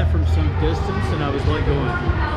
that from some distance, and I was like going.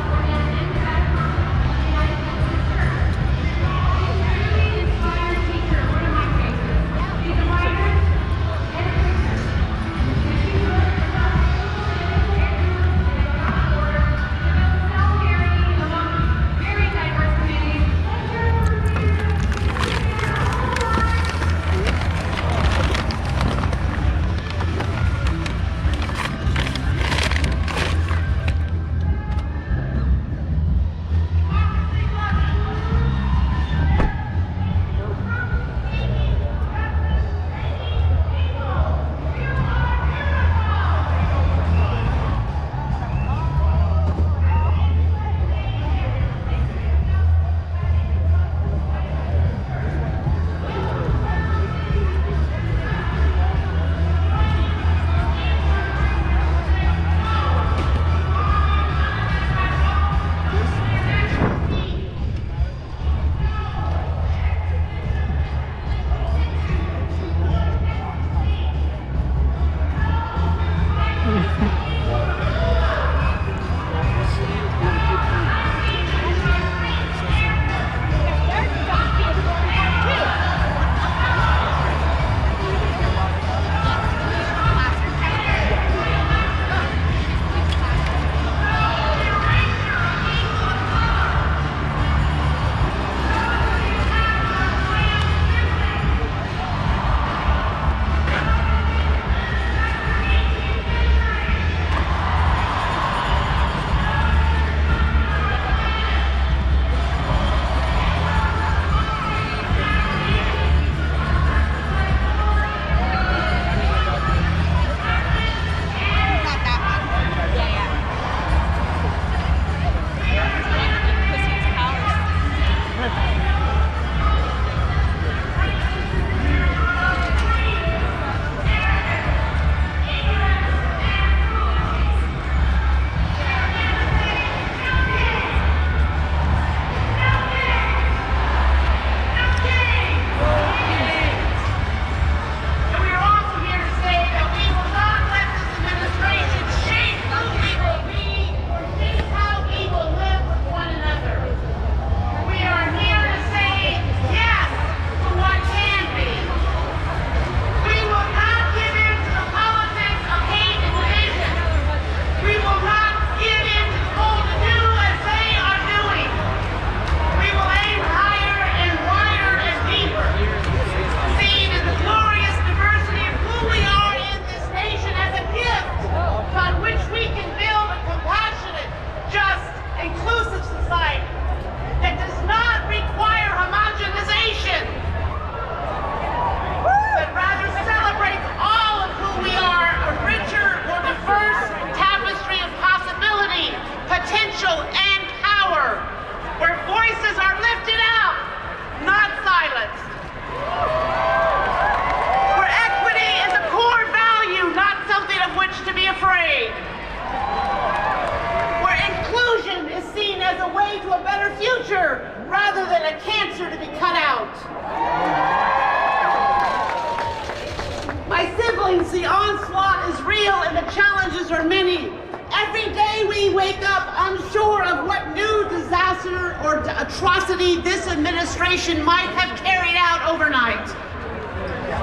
The onslaught is real and the challenges are many. Every day we wake up unsure of what new disaster or atrocity this administration might have carried out overnight.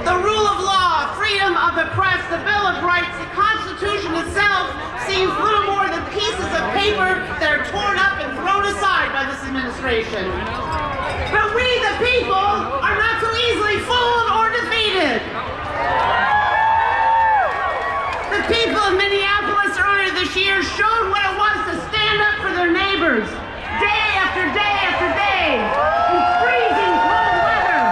The rule of law, freedom of the press, the Bill of Rights, the Constitution itself seems little more than pieces of paper that are torn up and thrown aside by this administration. But we, the people, are not so easily fooled or defeated. The people of Minneapolis earlier this year showed what it was to stand up for their neighbors, day after day after day, in freezing cold weather,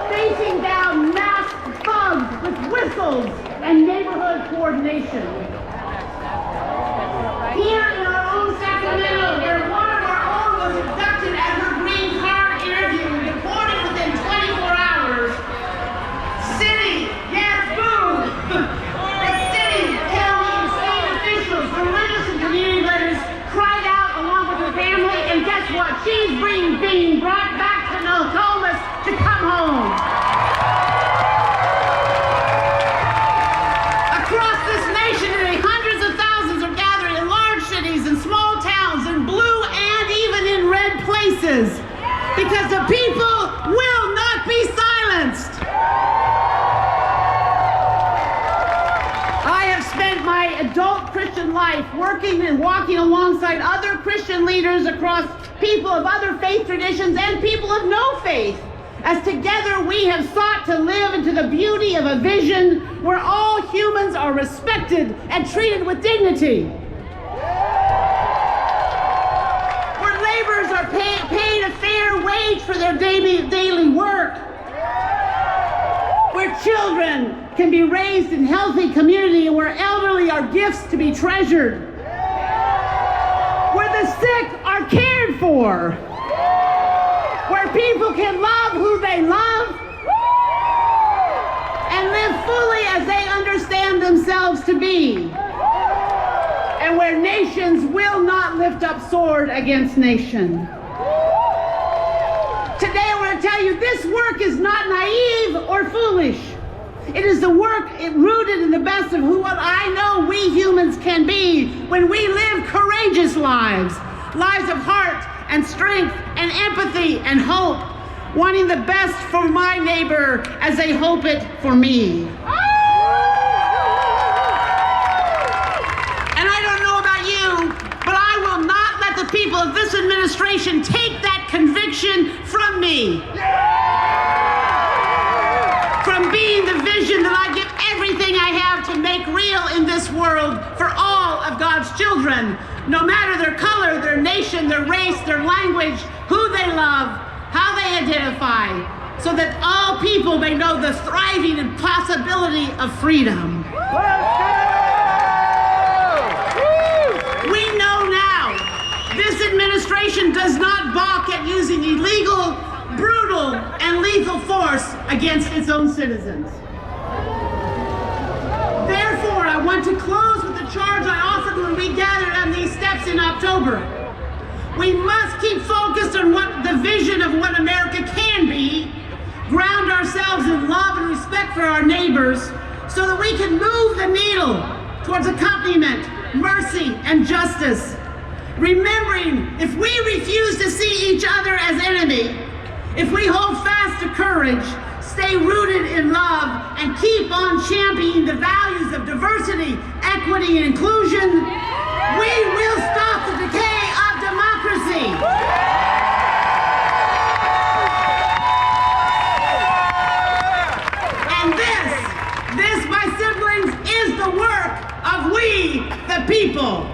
facing down masked thugs with whistles and neighborhood coordination. Here in our own Sacramento, where one of our own was abducted at her green card interview and deported within 24 hours, city, yes, boom! The city, county, and state officials, religious and community leaders cried out along with her family, and guess what? She's being brought back to Nokomis to come home. Across this nation in a adult Christian life, working and walking alongside other Christian leaders across people of other faith traditions and people of no faith, as together we have sought to live into the beauty of a vision where all humans are respected and treated with dignity. Where laborers are paid a fair wage for their daily work. Where children can be raised in healthy community, and where elderly are gifts to be treasured. Where the sick are cared for. Where people can love who they love and live fully as they understand themselves to be. And where nations will not lift up sword against nation. Today I want to tell you, this work is not naive or foolish. It is the work rooted in the best of what I know we humans can be when we live courageous lives. Lives of heart and strength and empathy and hope, wanting the best for my neighbor as they hope it for me. And I don't know about you, but I will not let the people of this administration take that conviction from me. From being the vision that I give everything I have to make real in this world for all of God's children, no matter their color, their nation, their race, their language, who they love, how they identify, so that all people may know the thriving and possibility of freedom. We know now this administration does not balk at using illegal, brutal, and lethal force against its own citizens. Therefore, I want to close with the charge I offered when we gathered on these steps in October. We must keep focused on what the vision of what America can be, ground ourselves in love and respect for our neighbors, so that we can move the needle towards accompaniment, mercy, and justice. Remembering, if we refuse to see each other as enemy, if we hold fast to courage, stay rooted in love, and keep on championing the values of diversity, equity, and inclusion, we will stop the decay of democracy. And this, my siblings, is the work of we, the people.